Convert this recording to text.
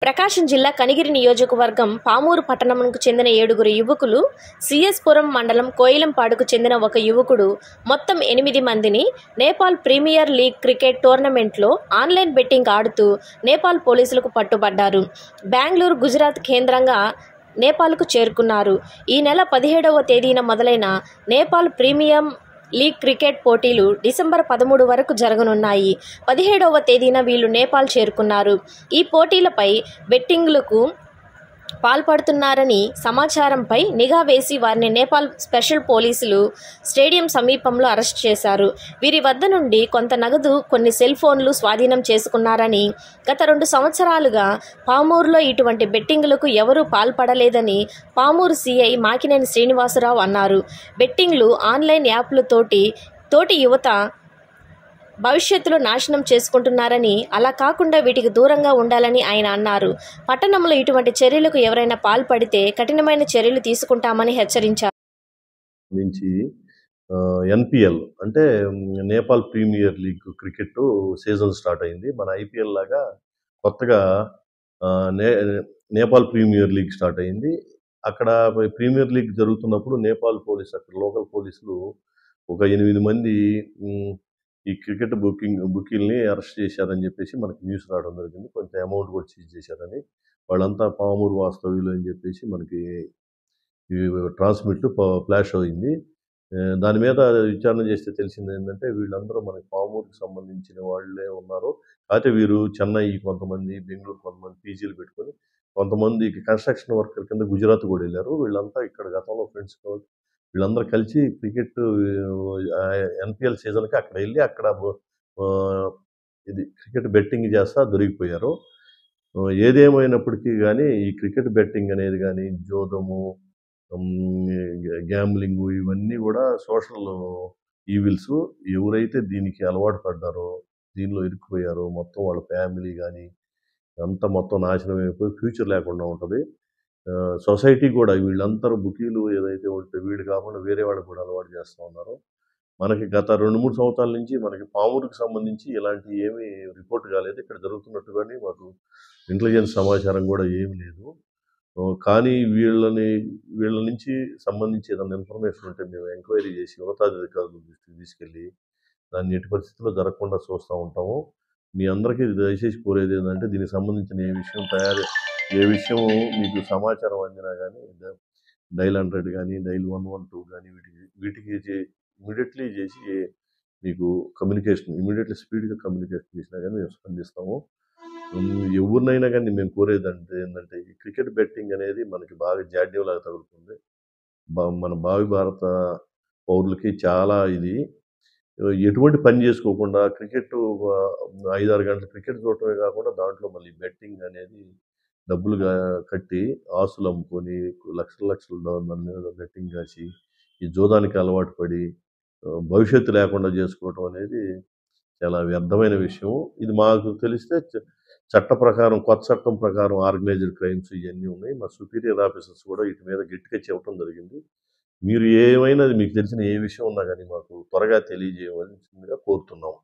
ప్రకాశం జిల్లా కనిగిరి నియోజకవర్గం పామూరు పట్టణంకు చెందిన 7 యువకులు, సిఎస్పురం మండలం కోయిలంపాడుకు చెందిన ఒక యువకుడు మొత్తం 8 మందిని నేపాల్ ప్రీమియర్ లీగ్ క్రికెట్ టోర్నమెంట్లో ఆన్లైన్ బెట్టింగ్ ఆడుతూ నేపాల్ పోలీసులకు పట్టుబడ్డారు. బెంగళూరు, గుజరాత్ కేంద్రంగా నేపాల్కు చేరుకున్నారు. ఈ నెల 17వ తేదీన మొదలైన నేపాల్ ప్రీమియం లీగ్ క్రికెట్ పోటీలు డిసెంబర్ 13 వరకు జరగనున్నాయి. 17వ తేదీన వీళ్లు నేపాల్ చేరుకున్నారు. ఈ పోటీలపై బెట్టింగ్లకు పాల్పడుతున్నారని సమాచారంపై నిఘా వేసి వారిని నేపాల్ స్పెషల్ పోలీసులు స్టేడియం సమీపంలో అరెస్ట్ చేశారు. వీరి వద్ద నుండి కొంత నగదు, కొన్ని సెల్ ఫోన్లు స్వాధీనం చేసుకున్నారని, గత 2 సంవత్సరాలుగా పామూరులో ఇటువంటి బెట్టింగ్లకు ఎవరూ పాల్పడలేదని పామూరు సిఐ మాకినేని శ్రీనివాసరావు అన్నారు. బెట్టింగ్లు, ఆన్లైన్ యాప్లతోటి యువత భవిష్యత్తులో నాశనం చేసుకుంటున్నారని, అలా కాకుండా వీటికి దూరంగా ఉండాలని ఆయన అన్నారు. పట్టణంలో ఇటువంటి చర్యలకు ఎవరైనా పాల్పడితే కఠినమైన చర్యలు తీసుకుంటామని హెచ్చరించారు. నుంచి ఎన్పిఎల్ అంటే Nepal premier league cricket season start అయింది. మన ఐపీఎల్ లాగా కొత్తగా నేపాల్ ప్రీమియర్ లీగ్ స్టార్ట్ అయింది. అక్కడ ప్రీమియర్ లీగ్ జరుగుతున్నప్పుడు నేపాల్ పోలీసు, అక్కడ లోకల్ పోలీసులు ఒక 8 మంది ఈ క్రికెట్ బుకీల్ని అరెస్ట్ చేశారని చెప్పేసి మనకి న్యూస్ రావడం జరిగింది. కొంత అమౌంట్ కూడా సీజ్ చేశారని. వాళ్ళంతా పామూరు వాస్తవ్యులు అని చెప్పేసి మనకి ట్రాన్స్మిట్లు ఫ్లాష్ అయింది. దాని మీద విచారణ చేస్తే తెలిసింది ఏంటంటే వీళ్ళందరూ మనకి పామూరుకి సంబంధించిన వాళ్ళే ఉన్నారు. కాకపోతే వీరు చెన్నై కొంతమంది, బెంగళూరు కొంతమంది పీజీలు పెట్టుకొని, కొంతమంది కన్స్ట్రక్షన్ వర్కర్ కింద గుజరాత్ కూడా వెళ్ళారు. వీళ్ళంతా ఇక్కడ గతంలో ఫ్రెండ్స్ కాబట్టి వీళ్ళందరూ కలిసి క్రికెట్ ఎన్పిఎల్ సీజన్కి అక్కడ వెళ్ళి అక్కడ ఇది క్రికెట్ బెట్టింగ్ చేస్తా దొరికిపోయారు. ఏదేమైనప్పటికీ కానీ ఈ క్రికెట్ బెట్టింగ్ అనేది కానీ, జోదము, గ్యాంబ్లింగు, ఇవన్నీ కూడా సోషల్ ఈవిల్స్. ఎవరైతే దీనికి అలవాటు పడ్డారో, దీనిలో ఇరుక్కుపోయారో, మొత్తం వాళ్ళ ఫ్యామిలీ కానీ అంతా మొత్తం నాశనం అయిపోయి ఫ్యూచర్ లేకుండా ఉంటుంది. సొసైటీ కూడా వీళ్ళందరూ బుకీలు ఏదైతే ఉంటే వీళ్ళు కాకుండా వేరే వాళ్ళకి కూడా అలవాటు చేస్తూ ఉన్నారు. మనకి గత 2-3 సంవత్సరాల నుంచి మనకి పామూరుకి సంబంధించి ఇలాంటి ఏమీ రిపోర్ట్ కాలేదు. ఇక్కడ జరుగుతున్నట్టుగానే మాకు ఇంటెలిజెన్స్ సమాచారం కూడా ఏమీ లేదు. కానీ వీళ్ళ నుంచి సంబంధించి ఏదైనా ఇన్ఫర్మేషన్ ఉంటే మేము ఎంక్వైరీ చేసి ఉన్నతాధికారుల దృష్టికి తీసుకెళ్ళి దాన్ని ఎట్టి పరిస్థితుల్లో జరగకుండా చూస్తూ ఉంటాము. మీ అందరికీ దయచేసి కోరేది ఏంటంటే దీనికి సంబంధించిన ఏ విషయం మీకు సమాచారం అందినా కానీ డైల్ 100 కానీ, డైల్ 112 కానీ వీటికి ఇమీడియట్లీ చేసి మీకు ఇమీడియట్లీ స్పీడ్గా కమ్యూనికేషన్ చేసినా కానీ మేము స్పందిస్తాము. ఎవరినైనా కానీ మేము కోరేది ఏంటంటే ఈ క్రికెట్ బెట్టింగ్ అనేది మనకి బాగా జాడ్యంలాగా తగులుతుంది. మన భావి భారత పౌరులకి చాలా ఇది ఎటువంటి పని చేసుకోకుండా క్రికెట్ 5-6 గంటల క్రికెట్ చూడటమే కాకుండా దాంట్లో మళ్ళీ బెట్టింగ్ అనేది డబ్బులుగా కట్టి ఆస్తులు అమ్ముకొని లక్షలు దాని మీద బెట్టింగ్ కాసి ఈ జోదానికి అలవాటు పడి భవిష్యత్తు లేకుండా చేసుకోవటం అనేది చాలా వ్యర్థమైన విషయం. ఇది మాకు తెలిస్తే కొత్త చట్టం ప్రకారం ఆర్గనైజ్డ్ క్రైమ్స్ ఇవన్నీ ఉన్నాయి. మా సుపీరియర్ ఆఫీసర్స్ కూడా వీటి మీద గట్టిగా చెప్పడం జరిగింది. మీరు ఏమైనా మీకు తెలిసిన ఏ విషయం ఉన్నా కానీ మాకు త్వరగా తెలియజేయవలసిందిగా కోరుతున్నాం.